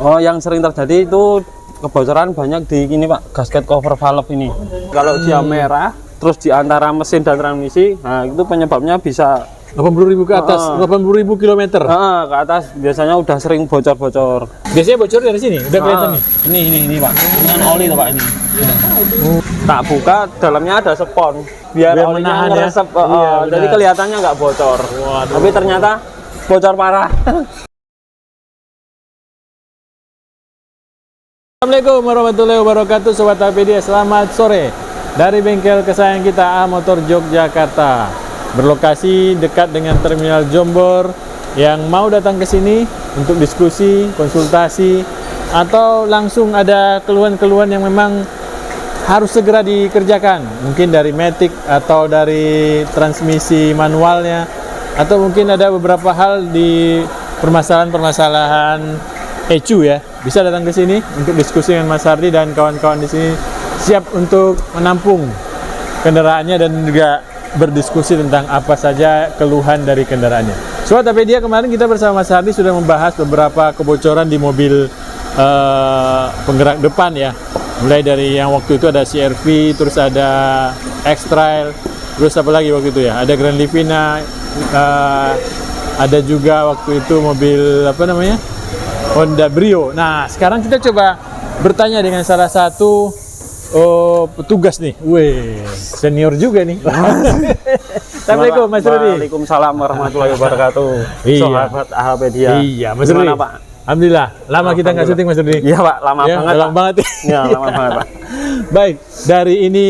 Oh, yang sering terjadi itu kebocoran banyak di ini Pak, gasket cover valve ini. Kalau dia merah, terus di antara mesin dan transmisi, nah itu penyebabnya bisa 80.000 ke atas, 80.000 kilometer. Ke atas biasanya udah sering bocor-bocor. Biasanya bocor dari sini, udah kelihatan nih. Ini Pak, dengan oli tuh Pak ini. Tak buka, dalamnya ada spon, biar olinya menahan ngeresep. ya. Iya, jadi kelihatannya nggak bocor. Waduh. Tapi ternyata bocor parah. Assalamualaikum warahmatullahi wabarakatuh, Sobat Apedia. Selamat sore dari bengkel kesayangan kita A Motor Yogyakarta. Berlokasi dekat dengan Terminal Jombor. Yang mau datang ke sini untuk diskusi, konsultasi, atau langsung ada keluhan-keluhan yang memang harus segera dikerjakan. Mungkin dari matic atau dari transmisi manualnya, atau mungkin ada beberapa hal di permasalahan-permasalahan ECU ya. Bisa datang ke sini untuk diskusi dengan Mas Hardi dan kawan-kawan di sini, siap untuk menampung kendaraannya dan juga berdiskusi tentang apa saja keluhan dari kendaraannya. Sobat Apedia, kemarin kita bersama Mas Hardi sudah membahas beberapa kebocoran di mobil penggerak depan ya. Mulai dari yang waktu itu ada CR-V, terus ada X-Trail, terus apa lagi waktu itu ya? Ada Grand Livina, ada juga waktu itu mobil apa namanya? Honda Brio. Nah, sekarang kita coba bertanya dengan salah satu petugas nih. Wih, senior juga nih. Assalamualaikum Mas Rudi. Waalaikumsalam warahmatullahi wabarakatuh. Iya. Sahabat Apedia. Iya, Mas Rudi. Gimana, Pak? Alhamdulillah. Lama kita nggak syuting Mas Rudi. Iya Pak, lama Ya, banget. lama banget. Ya, lama banget Pak. Baik, dari ini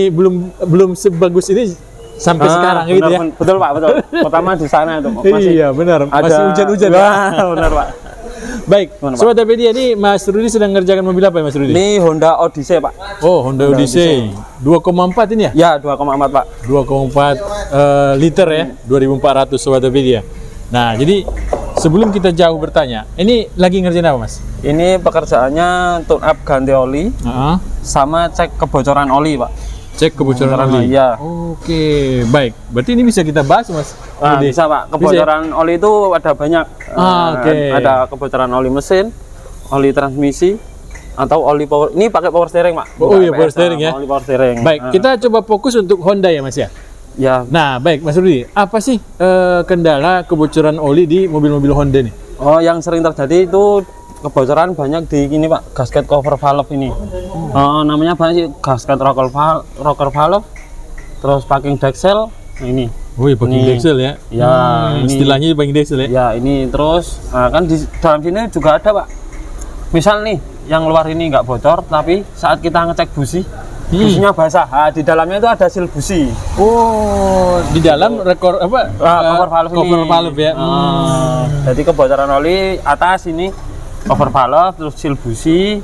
belum sebagus ini sampai sekarang gitu ya. Betul Pak, betul. Pertama di sana itu masih Iya, benar. Masih hujan-hujan ya. Benar Pak. Baik, Gimana, Pak? Sobat Apedia, ini Mas Rudi sedang ngerjakan mobil apa ya Mas Rudi? Ini Honda Odyssey Pak. Oh, Honda Odyssey 2,4 ini ya? Ya, 2,4 Pak. 2,4 liter ya, 2400 Sobat Apedia. Nah, jadi sebelum kita jauh bertanya, ini lagi ngerjain apa Mas? Ini pekerjaannya tune up ganti oli sama cek kebocoran oli Pak. Cek kebocoran oli. Iya. Oke, baik. Berarti ini bisa kita bahas Mas? Nah, bisa Pak. Kebocoran oli itu ada banyak. Oke. Ada kebocoran oli mesin, oli transmisi, atau oli power. Ini pakai power steering Pak. Oh iya, power steering ya. Oli power steering. Baik, kita coba fokus untuk Honda ya Mas ya. Ya. Nah, baik Mas Rudi, apa sih kendala kebocoran oli di mobil-mobil Honda nih? Oh, yang sering terjadi itu kebocoran banyak di ini Pak, gasket cover valve ini. Namanya banyak sih, gasket rocker valve, terus packing decksel. Nah, ini. Oh iya, packing decksel ya. Ya, ini. Istilahnya packing decksel ya. Ya, ini terus kan di dalam sini juga ada Pak. Misal nih, yang luar ini nggak bocor, tapi saat kita ngecek busi, businya basah. Nah, di dalamnya itu ada sil busi. Oh, di dalam rekor apa? Cover valve ini. Cover valve ya. Jadi kebocoran oli atas ini cover valve, terus sil busi.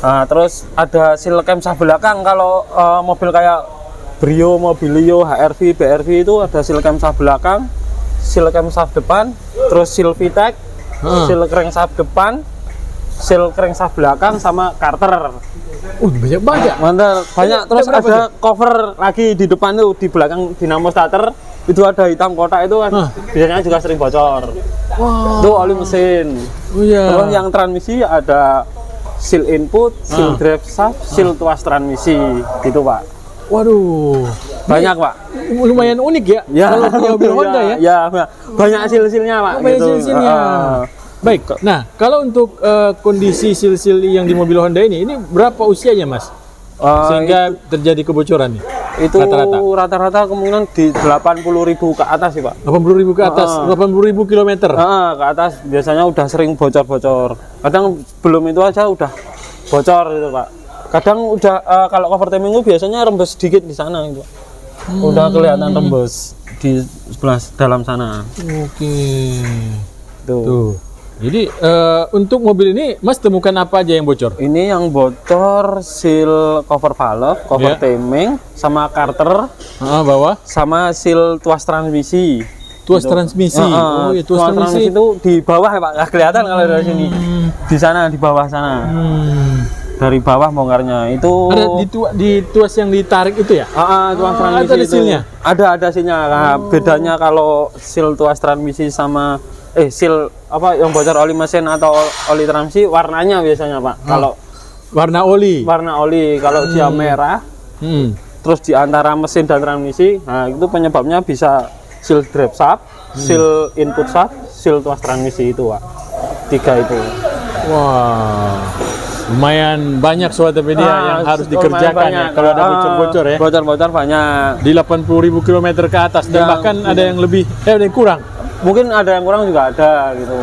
Terus ada sil camshaft belakang. Kalau mobil kayak Brio, Mobilio, HR-V, BR-V itu ada sil camshaft belakang, sil camshaft depan, terus sil VTEC, sil crankshaft depan, sil crankshaft belakang, sama karter. Banyak banget. Mantap, banyak. Terus ada cover lagi di depan tuh, di belakang dinamo starter itu ada hitam kotak itu kan. Biasanya juga sering bocor. Itu oli mesin. Oh iya. Terus yang transmisi ada seal input, seal drive shaft, seal tuas transmisi gitu Pak. Waduh, Banyak Pak. lumayan unik ya. Kalau punya mobil Honda ya. Ya, banyak seal-sealnya Pak. Banyak gitu. seal-sealnya. Baik, nah kalau untuk kondisi seal-seal yang di mobil Honda ini berapa usianya Mas? Sehingga terjadi kebocoran nih? Itu rata-rata kemungkinan di 80.000 ke atas sih Pak. 80.000 ke atas, 80.000 kilometer? Ke atas biasanya udah sering bocor-bocor. Kadang belum itu aja udah bocor gitu Pak. Kadang udah kalau cover timing biasanya rembes sedikit di sana gitu. Udah kelihatan rembes di sebelah dalam sana. Oke. Tuh. Jadi untuk mobil ini Mas temukan apa aja yang bocor? Ini yang bocor seal cover valve, cover timing, sama karter, bawah, sama seal tuas transmisi. Tuas transmisi. Oh, iya, tuas transmisi itu di bawah ya Pak, nggak kelihatan kalau dari sini. Di sana, di bawah sana. Dari bawah bongkarnya itu. Ada di tuas yang ditarik itu ya? Tuas transmisi ada itu. sealnya? Ada sealnya. Nah, bedanya kalau seal tuas transmisi sama seal apa yang bocor oli mesin atau oli transmisi warnanya biasanya Pak. Kalau Warna oli. kalau dia merah terus di antara mesin dan transmisi, nah itu penyebabnya bisa seal drive shaft, seal input shaft, seal tuas transmisi itu Pak. 3 itu. Wah, lumayan banyak Sobatpedia yang harus dikerjakan ya kalau ada bocor-bocor ya. Bocor-bocor banyak. Di 80.000 km ke atas dan bahkan ada yang lebih, ada yang kurang. Mungkin ada yang kurang juga ada gitu.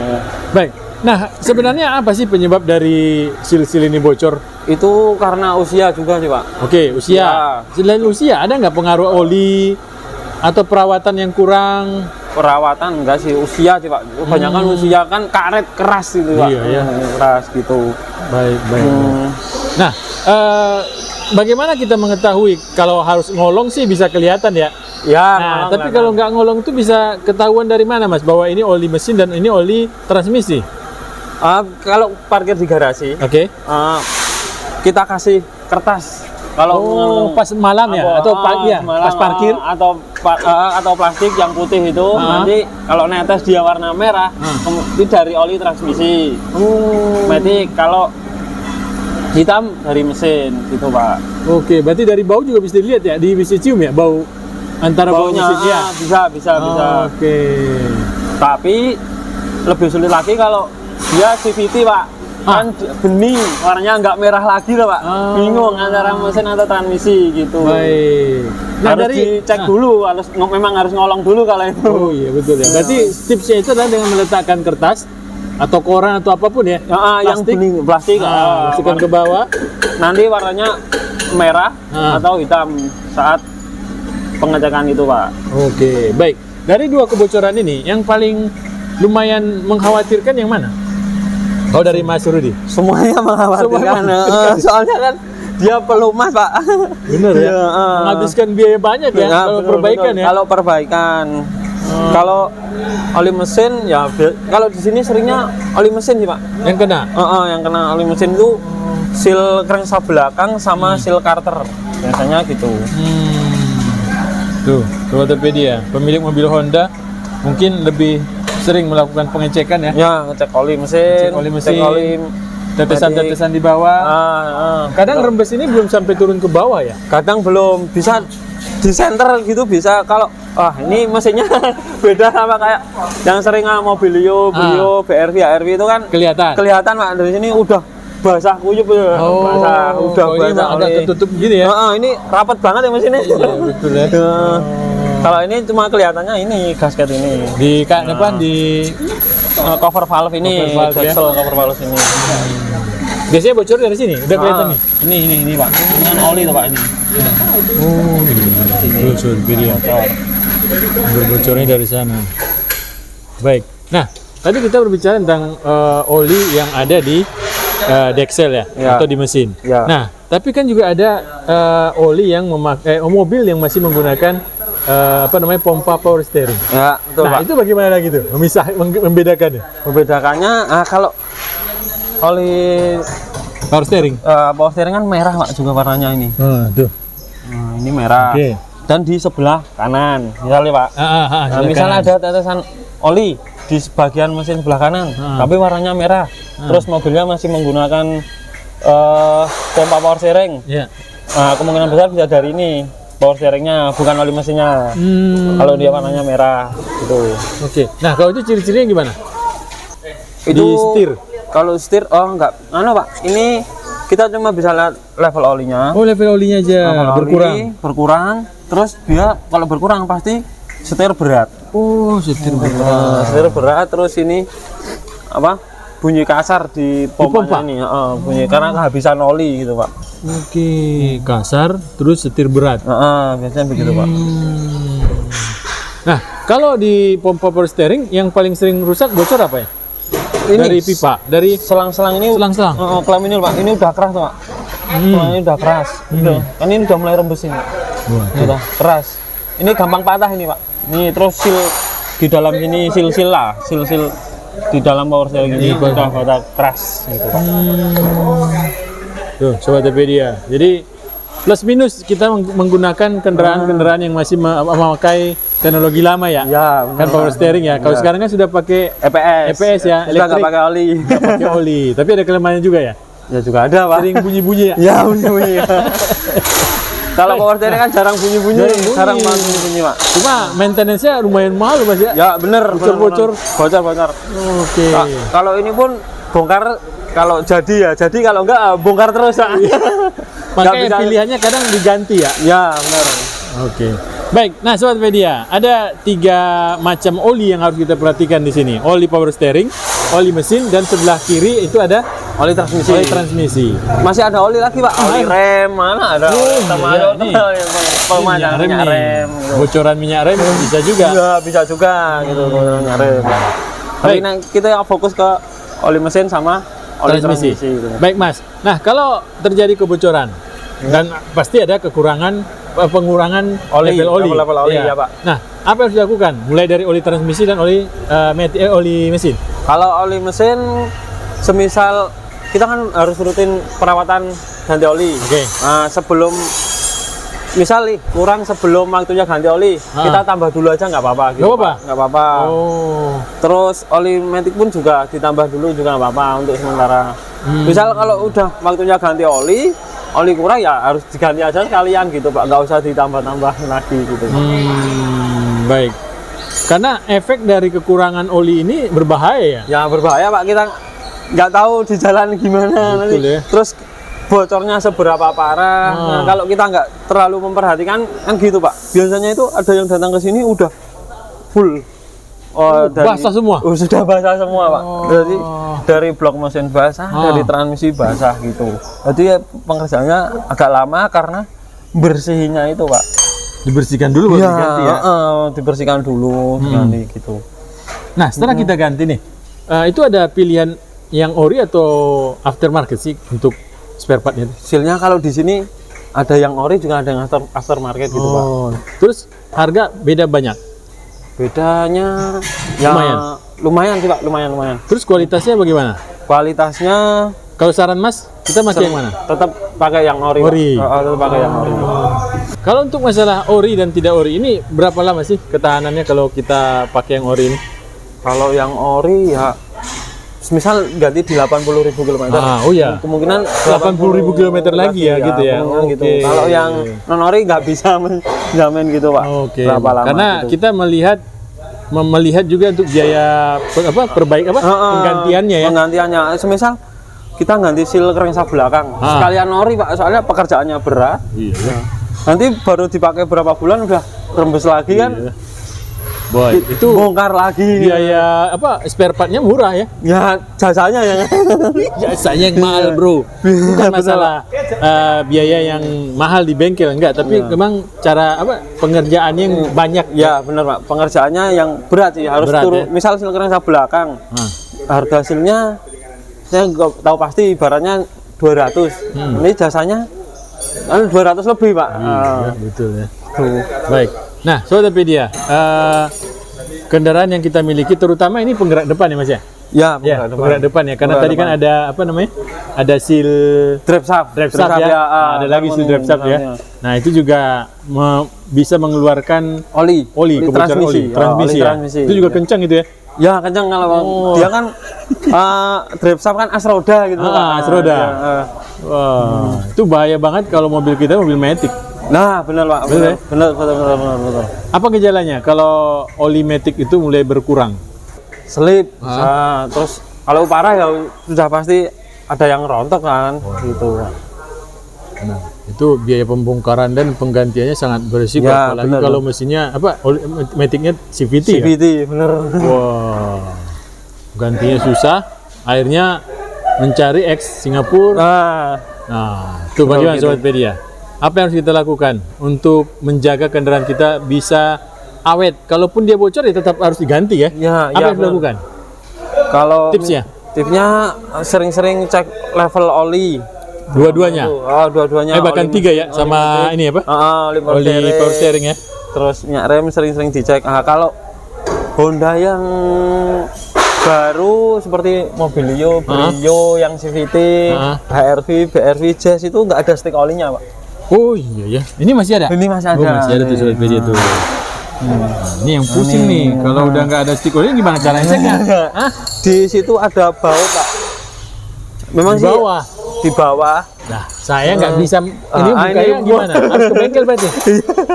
Baik. Nah, sebenarnya apa sih penyebab dari sil-sil ini bocor? Itu karena usia juga sih Pak. Oke, usia. Selain usia, ada nggak pengaruh oli atau perawatan yang kurang? Perawatan enggak sih, usia sih Pak. Kebanyakan usia kan karet keras gitu Pak. Iya, iya. Keras gitu. Baik. Nah, bagaimana kita mengetahui kalau harus ngolong sih bisa kelihatan ya? Ya, Nah, tapi kalau nggak ngolong itu bisa ketahuan dari mana Mas? Bahwa ini oli mesin dan ini oli transmisi? kalau parkir di garasi, kita kasih kertas. Kalau pas malam ya atau pas parkir atau plastik yang putih itu nanti kalau netes dia warna merah itu dari oli transmisi. Berarti kalau hitam dari mesin gitu Pak. Oke, berarti dari bau juga bisa dilihat ya, bisa cium ya bau antara baunya bau mesin ya. Bisa. Oke. Tapi lebih sulit lagi kalau dia CVT Pak. Kan bening, warnanya nggak merah lagi loh Pak. Bingung antara mesin atau transmisi gitu. Baik. Nah, harus dicek dulu, memang harus ngolong dulu kalau itu. Oh iya betul ya. Berarti tipsnya itu adalah dengan meletakkan kertas atau koran atau apapun ya. Yang bening plastik, masukkan ke bawah. Nanti warnanya merah atau hitam saat pengecekan itu Pak. Oke, baik. Dari 2 kebocoran ini, yang paling lumayan mengkhawatirkan yang mana? Oh, dari Mas Rudi? Semuanya mengkhawatirkan. Soalnya kan dia pelumas Pak. Bener ya? Menghabiskan biaya banyak ya kalau perbaikan ya? Kalau perbaikan. Kalau oli mesin ya, kalau di sini seringnya oli mesin sih Pak. Yang kena? Yang kena oli mesin itu seal crankshaft belakang sama seal carter. Biasanya gitu. Tuh, Sobatpedia, pemilik mobil Honda mungkin lebih sering melakukan pengecekan ya? Ya, ngecek oli mesin, cek oli tetesan-tetesan di bawah. Kadang rembes ini belum sampai turun ke bawah ya? Kadang belum, bisa di center gitu bisa. Kalau ini mesinnya beda sama kayak yang sering Mobilio, Brio, BRV, ARV itu kan kelihatan Pak. Dari sini udah basah kuyup ya. Udah basah. Agak ketutup gini ya? Ini rapat banget ya mesinnya. Iya, betul ya. Kalau ini cuma kelihatannya ini gasket ini di depan di cover valve ini, cover valve ini. Biasanya bocor dari sini, udah kelihatan nih. Ini Pak, ini oli tuh Pak ini. Bocor video. Berbocornya dari sana. Baik. Nah, tadi kita berbicara tentang oli yang ada di deksel ya, atau di mesin. Nah, tapi kan juga ada oli yang memakai mobil yang masih menggunakan pompa power steering. Ya, betul Pak. Itu bagaimana lagi tuh? Membedakannya? Membedakannya kalau oli power steering. Power steering kan merah Pak juga warnanya ini. Tuh. Ini merah. Dan di sebelah kanan, misalnya Pak. Misalnya ada tetesan oli di sebagian mesin sebelah kanan, tapi warnanya merah. Terus mobilnya masih menggunakan pompa power steering. Kemungkinan besar bisa dari ini. Power steeringnya bukan oli mesinnya. Kalau dia warnanya merah gitu. Nah, kalau itu ciri-cirinya gimana? Itu di setir. Kalau setir enggak. Pak. Ini kita cuma bisa lihat level olinya. Level olinya aja berkurang. Terus dia kalau berkurang pasti setir berat. Setir berat. Setir berat terus ini bunyi kasar di pompa ini, bunyi karena kehabisan oli gitu Pak. Kasar terus setir berat. Biasanya begitu Pak. Nah, kalau di pompa power steering yang paling sering rusak bocor apa ya? Ini dari pipa, dari selang-selang ini. Klem ini Pak, ini udah keras Pak. Ini udah keras. Kan ini udah mulai rembes ini. Udah keras. Ini gampang patah ini Pak. Ini terus seal di dalam ini seal di dalam power steering ini udah keras gitu Pak. Tuh, Sobatpedia. Jadi plus minus kita menggunakan kendaraan-kendaraan yang masih memakai teknologi lama ya. Ya, Kan power steering ya. Kalau sekarang kan sudah pakai EPS ya, Sudah nggak elektrik. pakai oli. Nggak pakai oli. Tapi ada kelemahannya juga ya. Ya juga ada, Pak. Sering bunyi-bunyi ya. Ya, bunyi-bunyi. Kalau power steering kan jarang bunyi-bunyi, Jarang bunyi. banget bunyi-bunyi, Pak. Cuma maintenance-nya lumayan mahal Mas ya. Ya, bener. Bocor-bocor. Bocor-bocor. Oke. Kalau ini pun bongkar kalau jadi ya, jadi kalau enggak bongkar terus. Pak. Nggak Makanya bisa- pilihannya kadang diganti ya. Ya, benar. Oke. Baik, nah Sobat Media, ada 3 macam oli yang harus kita perhatikan di sini. Oli power steering, oli mesin, dan sebelah kiri itu ada Oli transmisi. oli transmisi. Masih ada oli lagi, Pak. Oli rem mana ada? Sama iya, ada nih. pemanjang Minyak minyak nih. rem. Gitu. Bocoran minyak rem bisa juga. Iya, bisa juga gitu minyak rem. Tapi Baik. nah, kita fokus ke oli mesin sama oli Transmisi. transmisi. Gitu. Baik Mas. Nah kalau terjadi kebocoran dan pasti ada kekurangan pengurangan Oli, level oli. level oli, Iya. ya, Pak. Nah apa yang harus dilakukan? Mulai dari oli transmisi dan oli oli mesin. Kalau oli mesin, semisal kita kan harus rutin perawatan ganti oli. Oke. Nah, sebelum misal nih kurang sebelum waktunya ganti oli, kita tambah dulu aja nggak apa-apa. Gitu, Nggak apa-apa? Pak. Nggak apa-apa. Oh. Terus oli matic pun juga ditambah dulu juga nggak apa-apa untuk sementara. Misal kalau udah waktunya ganti oli kurang ya harus diganti aja sekalian gitu, Pak. Nggak usah ditambah-tambah lagi gitu. Baik. Karena efek dari kekurangan oli ini berbahaya ya. Ya berbahaya, Pak. Kita nggak tahu di jalan gimana Betul, nanti. ya. Terus bocornya seberapa parah. Nah, kalau kita nggak terlalu memperhatikan kan gitu, Pak. Biasanya itu ada yang datang ke sini udah full. Basah semua? Sudah basah semua, Pak. Jadi dari blok mesin basah, dari transmisi basah gitu. Jadi ya, pengerjaannya agak lama karena bersihinnya itu, Pak. Dibersihkan dulu baru diganti ya. Dibersihkan dulu, diganti gitu. Nah setelah kita ganti nih, itu ada pilihan yang ori atau aftermarket sih untuk spare partnya? Hasilnya kalau di sini ada yang ori juga ada yang aftermarket gitu, Pak. Terus harga beda banyak. Bedanya ya lumayan sih, Pak, lumayan. Terus kualitasnya bagaimana? Kualitasnya Kalau saran Mas, kita pakai yang mana? tetap pakai yang ori. Pak. Ori. Tetap pakai yang ori. Kalau untuk masalah ori dan tidak ori ini berapa lama sih ketahanannya kalau kita pakai yang ori ini? Kalau yang ori ya misal ganti di 80.000 km. Oh ya. Kemungkinan 80.000 km lagi ya gitu ya. kemungkinan gitu. Oke. Kalau yang non ori nggak bisa menjamin gitu, Pak. Oke. Berapa lama Karena gitu. kita melihat juga untuk biaya penggantiannya ya. Penggantiannya semisal kita ganti seal kerengsa belakang. Sekalian ori, Pak. Soalnya pekerjaannya berat. Iya. Nanti baru dipakai berapa bulan udah rembes lagi kan. Iya. Boy, itu Bongkar lagi. biaya spare partnya murah ya. Ya jasanya ya. Jasanya yang mahal bro, bukan masalah biaya yang mahal di bengkel enggak, tapi memang cara pengerjaannya yang banyak. Ya benar, Pak. Pengerjaannya yang berat sih, harus Berat, turun. ya? Misal seal kerengsa belakang. Harga hasilnya saya nggak tahu pasti, ibaratnya 200. Ini jasanya 200 lebih, Pak. Iya, betul ya. Baik. Nah, Sobat Pedia, kendaraan yang kita miliki terutama ini penggerak depan ya Mas ya? Ya, Ya, penggerak depan ya. Karena Penggerak tadi kan ada ada seal drive shaft ya. Ada lagi seal drive shaft ya. Nah, itu juga bisa mengeluarkan oli kebocoran oli, transmisi ya. Itu juga kencang itu ya. Ya kencang kalau dia kan drive shaft kan as roda gitu, Pak. As roda. Ya, Wah, itu bahaya banget kalau mobil kita mobil matic. Nah, benar, Pak. Benar. Apa gejalanya kalau oli matic itu mulai berkurang? Selip. Nah, terus kalau parah ya sudah pasti ada yang rontok kan, gitu. Nah, itu biaya pembongkaran dan penggantiannya sangat berisiko, Ya, apalagi benar. kalau mesinnya maticnya CVT ya. CVT, bener. Wah, gantinya susah, akhirnya mencari X Singapura. Nah, itu bagaimana gitu. Sobat Pedia? Apa yang harus kita lakukan untuk menjaga kendaraan kita bisa awet? Kalaupun dia bocor ya tetap harus diganti ya. Ya, Apa ya, yang harus dilakukan? Kalau Tipsnya? tipsnya sering-sering cek level oli. Dua-duanya. Dua-duanya. Bahkan oli- tiga ya, sama ini apa? oli Oli power steering ya. Terus minyak rem sering-sering dicek. Kalau Honda yang baru seperti Mobilio, Brio, yang CVT, HRV, BRV, Jazz itu nggak ada stick olinya, Pak. Oh iya ya. Ini masih ada? Ini masih ada. Oh, masih ada tuh Sobat Pedia tuh. Ini yang pusing nih, kalau udah nggak ada stick oli gimana caranya ceknya? Hah? Di situ ada baut Pak. Memang Di sih bawah. di bawah. Nah, saya nggak bisa ini bukanya ini gimana? Harus ke bengkel berarti?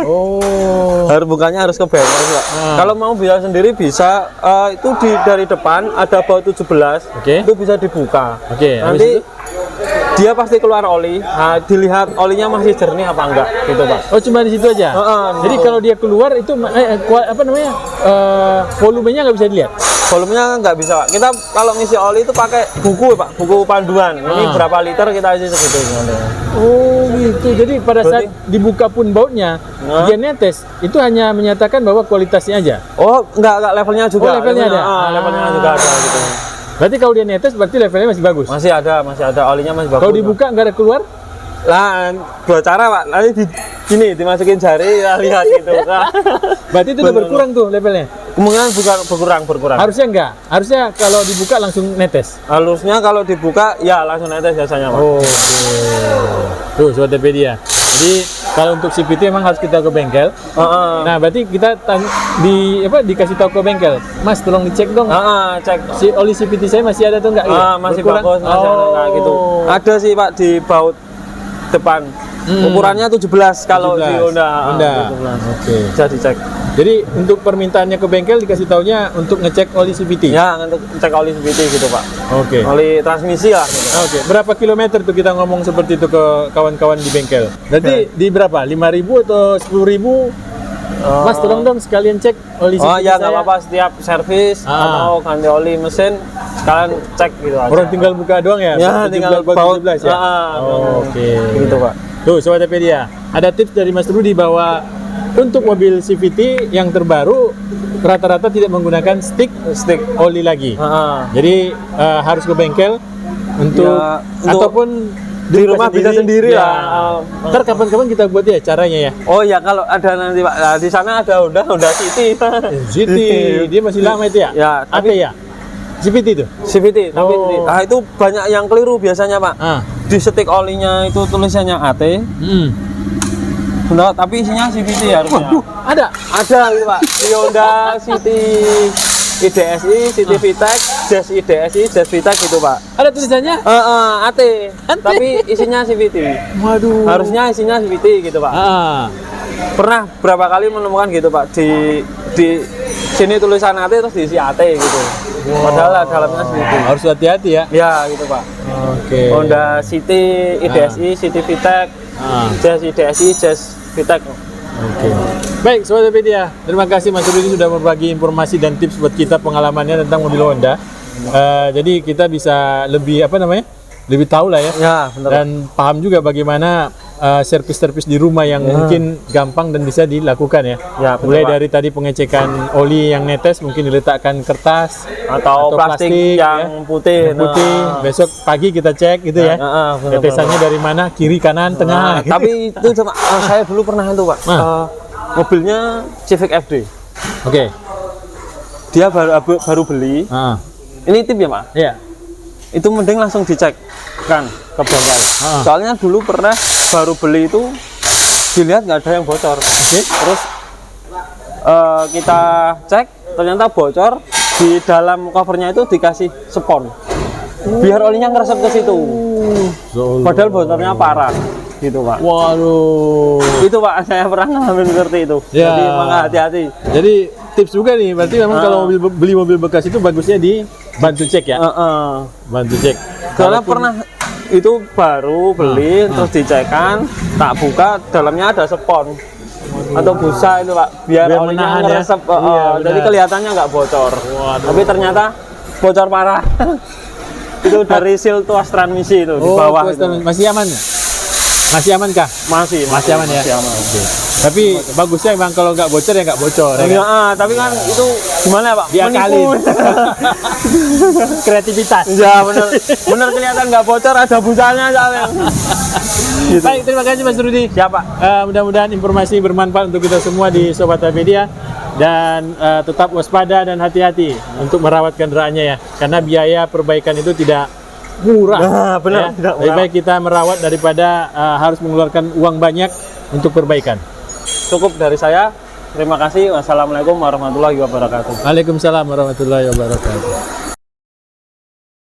Oh. Harus bukannya harus ke bengkel Pak. Kalau mau bisa sendiri bisa, itu dari depan ada baut 17. Oke. Itu bisa dibuka. Oke, habis Nanti itu? dia pasti keluar oli. Nah, dilihat olinya masih jernih apa enggak gitu Pak. Oh, cuma di situ aja. Jadi kalau dia keluar itu apa namanya? Volumenya nggak bisa dilihat. Volumenya nggak bisa Pak. Kita kalau ngisi oli itu pakai buku Pak, buku panduan. Ini berapa liter kita isi segitu. Oh gitu. Jadi pada saat dibuka pun bautnya, dia netes itu hanya menyatakan bahwa kualitasnya aja. Oh, enggak levelnya juga. Oh, levelnya ada. Levelnya juga ada gitu. Berarti kalau dia netes berarti levelnya masih bagus. Masih ada olinya masih bagus. Kalau dibuka nggak ada keluar? Lah, dua cara Pak. Nanti gini dimasukin jari, ya, lihat gitu. Berarti itu udah berkurang tuh levelnya. Kemungkinan berkurang. Harusnya enggak. Harusnya kalau dibuka langsung netes. Halusnya kalau dibuka ya langsung netes biasanya Pak. Oke. Tuh sobat TPD ya. Jadi kalau untuk CVT memang harus kita ke bengkel. Nah, berarti kita dikasih tahu ke bengkel. Mas, tolong dicek dong. Cek. Si oli CVT saya masih ada tuh enggak? Masih Berkurang? bagus, masih ada enggak gitu. Ada sih Pak di baut depan. Ukurannya 17 kalau 17. di Honda. Oke. Bisa dicek. Jadi untuk permintaannya ke bengkel dikasih taunya untuk ngecek oli CVT. Ya, untuk cek oli CVT gitu Pak. Oke. Oli transmisi lah. Gitu. Oke. Berapa kilometer tuh kita ngomong seperti itu ke kawan-kawan di bengkel? Berarti di berapa? 5.000 atau 10.000? Mas, tolong dong sekalian cek oli CVT Oh ya, nggak saya. apa-apa setiap servis atau ganti oli mesin sekalian cek gitu aja. Orang tinggal buka doang ya? Ya, tinggal baut 17 ya? Oke. Gitu Pak. Tuh, Sobat TPD, ada tips dari Mas Rudi bahwa untuk mobil CVT yang terbaru rata-rata tidak menggunakan stick oli lagi. Jadi harus ke bengkel untuk ataupun di rumah bisa sendiri ya. lah. Ntar kapan-kapan kita buat ya caranya ya. Oh ya, kalau ada nanti Pak. Nah, di sana ada Honda City. City, dia masih lama itu ya? Ya, Apa ya? CVT itu? CVT, tapi itu banyak yang keliru biasanya Pak. Di stick olinya itu tulisannya AT. Nah, tapi isinya CVT harusnya. Ada Gitu Pak. Di Honda City IDSI, City VTEC, Jazz IDSI, Jazz VTEC gitu Pak. Ada tulisannya? AT. Tapi isinya CVT. Waduh. Harusnya isinya CVT gitu Pak. Pernah berapa kali menemukan gitu Pak, di sini tulisan AT terus diisi AT gitu. Padahal dalamnya CVT. Harus hati-hati ya. Ya gitu Pak. Oke. Honda City IDSI, City VTEC, Jazz IDSI, Jazz VTEC. Oke. Baik, Sobat Pedia, terima kasih Mas Rudi sudah berbagi informasi dan tips buat kita pengalamannya tentang mobil Honda. Jadi kita bisa lebih lebih tahu lah ya. Ya, benar. Dan paham juga bagaimana servis-servis di rumah yang mungkin gampang dan bisa dilakukan ya. Ya, betul, mulai Pak. dari tadi pengecekan oli yang netes, mungkin diletakkan kertas Atau plastik yang putih. Besok pagi kita cek gitu ya. benar, Tetesannya dari mana? Kiri, kanan, tengah. gitu. Tapi itu cuma saya dulu pernah itu Pak. Mobilnya Civic FD. Oke. Dia baru beli. Ini tip ya Pak. Iya. Itu mending langsung dicek kan ke bengkel. Soalnya dulu pernah baru beli itu dilihat nggak ada yang bocor. Terus kita cek ternyata bocor, di dalam covernya itu dikasih spon biar olinya ngeresep ke situ. Padahal bocornya parah gitu Pak. Waduh. Itu Pak, saya pernah ngalamin seperti itu. Ya. Jadi maka hati-hati. Jadi tips juga nih, berarti memang kalau beli mobil bekas itu bagusnya dibantu cek ya. Bantu cek. Soalnya pernah itu baru beli terus dicekkan, tak buka dalamnya ada spon atau busa itu Pak, biar olinya menahan ya. ngeresep. Iya, jadi benar. kelihatannya nggak bocor. Waduh. Tapi ternyata bocor parah. Itu dari seal tuas transmisi itu di bawah itu. Masih aman ya? Masih aman kah? Masih aman ya? Masih aman. Tapi bagusnya memang kalau nggak bocor ya nggak bocor. Ya kan? Tapi kan itu gimana ya Pak? Diakalin. Kreativitas. Ya bener kelihatan nggak bocor, ada busanya soalnya. Gitu. Baik, terima kasih Mas Rudi. Siapa? Mudah-mudahan informasi bermanfaat untuk kita semua di Sobat Media, dan tetap waspada dan hati-hati untuk merawat kendaraannya ya, karena biaya perbaikan itu tidak murah. Nah, benar, ya. tidak Lebih murah. baik kita merawat daripada harus mengeluarkan uang banyak untuk perbaikan. Cukup dari saya. Terima kasih. Wassalamualaikum warahmatullahi wabarakatuh. Waalaikumsalam warahmatullahi wabarakatuh.